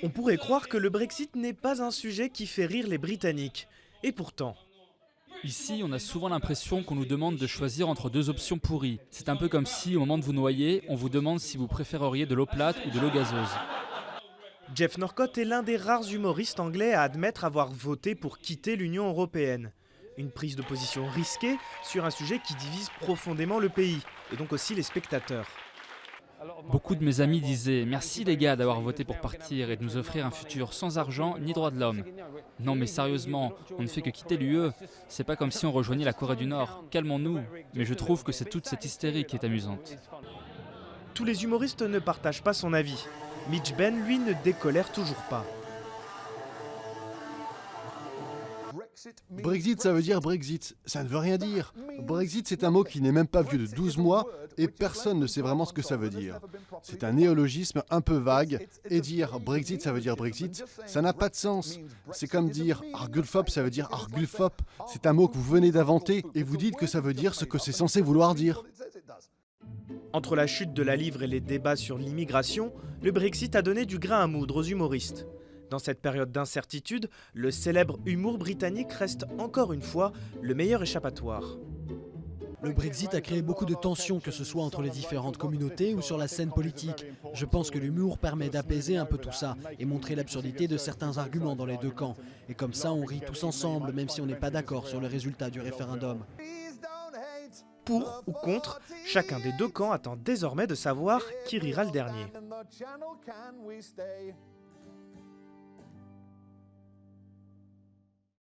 On pourrait croire que le Brexit n'est pas un sujet qui fait rire les Britanniques. Et pourtant, Ici, on a souvent l'impression qu'on nous demande de choisir entre deux options pourries. C'est un peu comme si, au moment de vous noyer, on vous demande si vous préféreriez de l'eau plate ou de l'eau gazeuse. Jeff Norcott est l'un des rares humoristes anglais à admettre avoir voté pour quitter l'Union européenne. Une prise de position risquée sur un sujet qui divise profondément le pays, et donc aussi les spectateurs. Beaucoup de mes amis disaient « Merci les gars d'avoir voté pour partir et de nous offrir un futur sans argent ni droits de l'homme. » Non mais sérieusement, on ne fait que quitter l'UE. C'est pas comme si on rejoignait la Corée du Nord. Calmons-nous. Mais je trouve que c'est toute cette hystérie qui est amusante. Tous les humoristes ne partagent pas son avis. Mitch Benn, lui, ne décolère toujours pas. Brexit, ça veut dire Brexit. Ça ne veut rien dire. Brexit, c'est un mot qui n'est même pas vieux de 12 mois et personne ne sait vraiment ce que ça veut dire. C'est un néologisme un peu vague et dire Brexit, ça veut dire Brexit, ça n'a pas de sens. C'est comme dire Argulfop, ça veut dire Argulfop. C'est un mot que vous venez d'inventer et vous dites que ça veut dire ce que c'est censé vouloir dire. Entre la chute de la livre et les débats sur l'immigration, le Brexit a donné du grain à moudre aux humoristes. Dans cette période d'incertitude, le célèbre humour britannique reste encore une fois le meilleur échappatoire. Le Brexit a créé beaucoup de tensions, que ce soit entre les différentes communautés ou sur la scène politique. Je pense que l'humour permet d'apaiser un peu tout ça et montrer l'absurdité de certains arguments dans les deux camps. Et comme ça, on rit tous ensemble, même si on n'est pas d'accord sur le résultat du référendum. Pour ou contre, chacun des deux camps attend désormais de savoir qui rira le dernier.